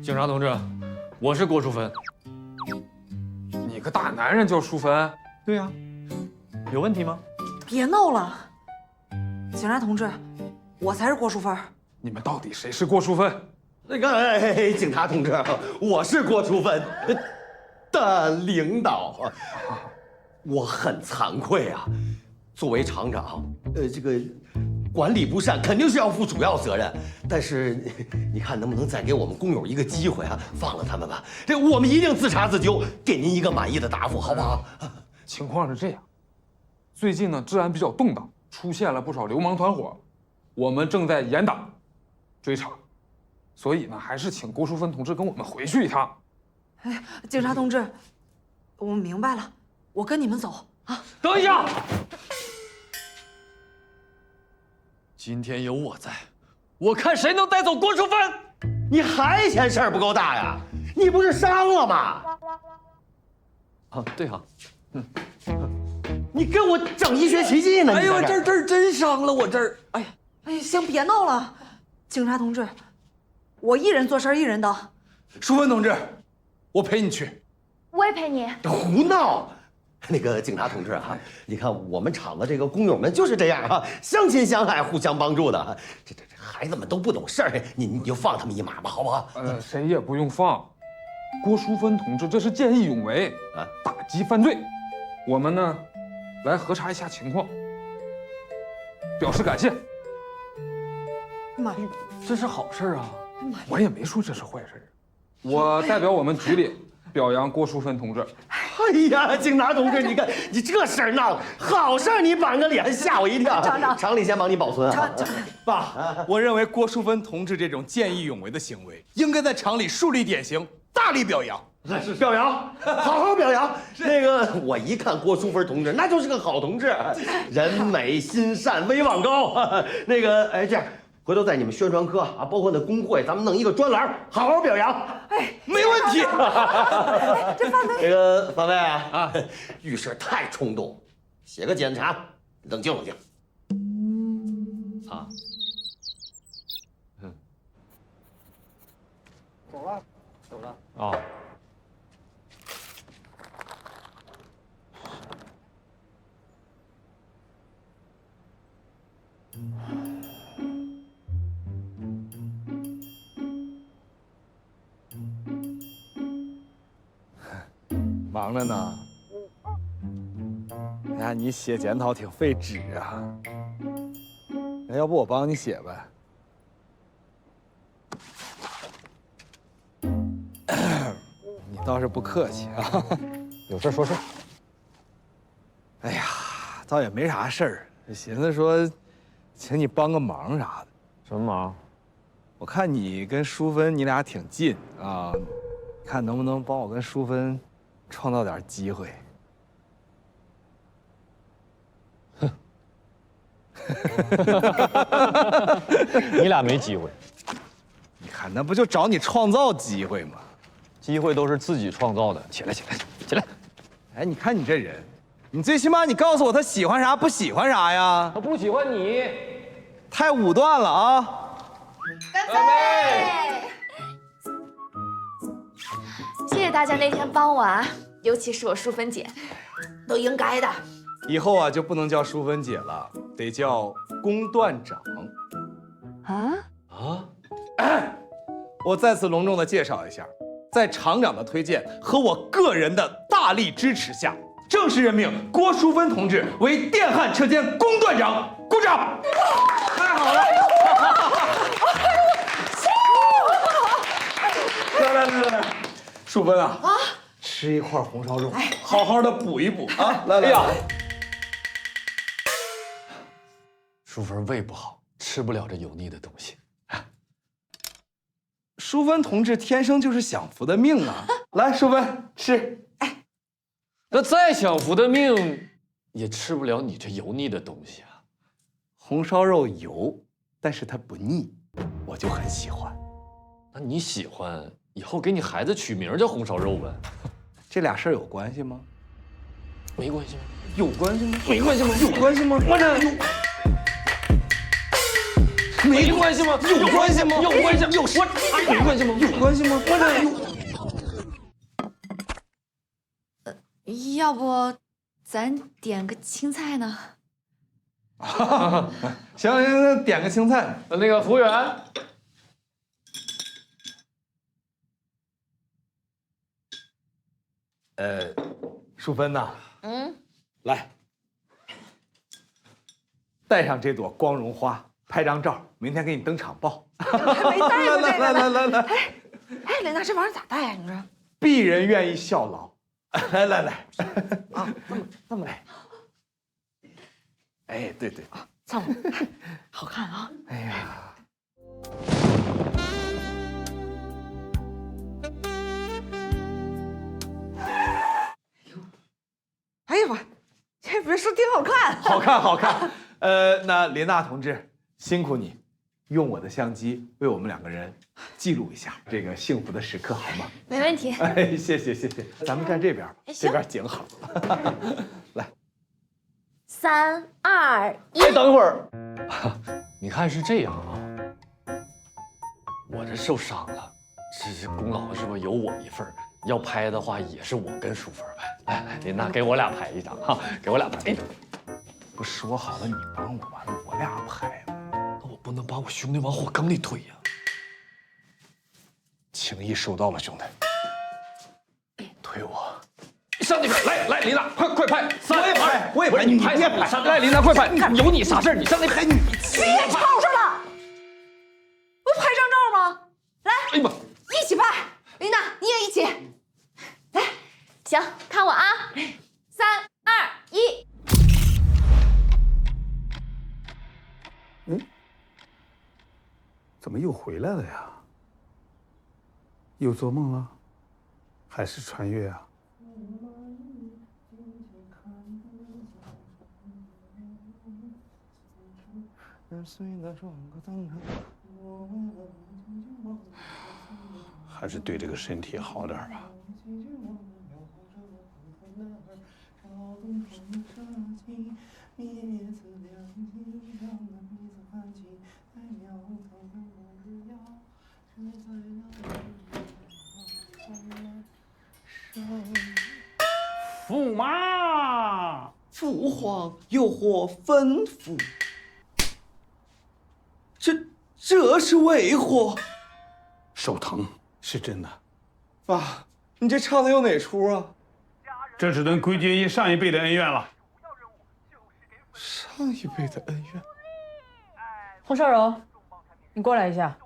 警察同志，我是郭淑芬。你个大男人叫淑芬？对呀，有问题吗？别闹了，警察同志，我才是郭淑芬。你们到底谁是郭淑芬？那个警察同志，我是郭淑芬的领导。我很惭愧啊，作为厂长，这个管理不善肯定是要负主要责任。但是你看能不能再给我们工友一个机会啊，放了他们吧。这我们一定自查自纠，给您一个满意的答复，好不好？情况是这样，最近呢治安比较动荡，出现了不少流氓团伙，我们正在严打追查，所以呢还是请郭淑芬同志跟我们回去一趟。哎，警察同志，我明白了，我跟你们走啊。等一下，今天有我在，我看谁能带走郭淑芬。你还嫌事儿不够大呀？你不是伤了吗？啊，对哈。你跟我整医学奇迹呢？哎呦，这儿真伤了，我这儿，哎呀，哎呀，行，别闹了，警察同志，我一人做事一人当。淑芬同志，我陪你去。我也陪你。胡闹！那个警察同志啊，你看我们厂的这个工友们就是这样啊，相亲相爱，互相帮助的。这孩子们都不懂事儿，你就放他们一马吧，好不好？谁也不用放。郭淑芬同志，这是见义勇为啊，打击犯罪。我们呢，来核查一下情况，表示感谢。妈呀，这是好事啊！我也没说这是坏事。我代表我们局里表扬郭淑芬同志。哎呀，警察同志，你看你这事儿闹的，好事儿你板个脸，吓我一跳。厂里先帮你保存啊。爸，我认为郭淑芬同志这种见义勇为的行为，应该在厂里树立典型，大力表扬。是表扬，好好表扬。那个，我一看郭淑芬同志，那就是个好同志，人美心善，威望高。那个，哎，这样，回头在你们宣传科啊，包括那工会，咱们弄一个专栏，好好表扬。哎，没问题。这范围，这个范伟啊，遇事太冲动，写个检查，冷静冷静。啊，走了。哦。忙着呢。哎呀，你写检讨挺费纸啊。那要不我帮你写呗？你倒是不客气啊。有事说事。哎呀，倒也没啥事儿，就寻思说，请你帮个忙啥的。什么忙？我看你跟淑芬你俩挺近啊，看能不能帮我跟淑芬创造点机会。你俩没机会。你看，那不就找你创造机会吗？机会都是自己创造的。起来，起来，起来！哎，你看你这人，你最起码你告诉我他喜歡啥，不喜歡啥呀？他不喜歡你，太武斷了啊！乾杯！謝謝大家那天幫我啊，尤其是我淑芬姐，都應該的。以後啊就不能叫淑芬姐了，得叫龔段長。哎，我再次隆重的介紹一下，在廠長的推薦和我個人的大力支持下，正式任命郭淑芬同志為電焊車間龔段長，鼓掌！太好了！來，淑芬啊，吃一塊紅燒肉，好好的補一補啊！來，哎呀，淑芬胃不好，吃不了這油膩的東西。淑芬同志天生就是享福的命啊！來，淑芬吃。那再享福的命，也吃不了你這油膩的東西啊。紅燒肉油，但是它不膩，我就很喜歡。那你喜歡，以後給你孩子取名叫紅燒肉唄。這倆事兒有關係嗎？沒關係嗎？有關係嗎？沒關係嗎？有關係嗎？我這没關係嗎？有關係嗎？有關係，有我沒關係嗎？有關係嗎？要不咱點個青菜呢？行行，點個青菜。那個服務員，淑芬呐，嗯，來，帶上這朵光榮花，拍張照，明天給你登場報。還沒帶過這個呢。來，哎，琳娜，這玩意兒咋帶呀？你说？鄙人願意效勞。來，啊，這麼來。哎，對，這麼，好看啊！哎呀，哎呀媽，這別墅挺好看。好看。那林娜同志，辛苦你，用我的相機為我們兩個人記錄一下這個幸福的時刻，好嗎？沒問題。哎，謝謝，咱們站這邊，這邊景好。來，3、2、1。哎，等會兒，你看是這樣啊，我這受傷了，這功勞是不是有我一份？要拍的話也是我跟淑芬呗。来，琳娜，給我倆拍一張哈，給我倆拍一張。不說好了，你幫我，完了我倆拍了，那我不能把我兄弟往火坑裡推呀。情意收到了，兄弟。推我。上那边来，琳娜，快拍！我也拍，你拍别拍。来，琳娜，快拍！有你啥事儿？你上那拍你。别吵吵了，不拍张照吗？来，哎呀妈！一起拍。琳娜，你也一起。来，行，看我啊！3、2、1。怎麼又回來了呀？又做夢了，還是穿越啊？还是对這個身體好點吧。駙馬，父皇有何吩咐？這是為何？手疼是真的。爸，你這唱的有哪出啊？這只能歸結於上一輩的恩怨了。上一輩的恩怨。洪少柔，你過來一下。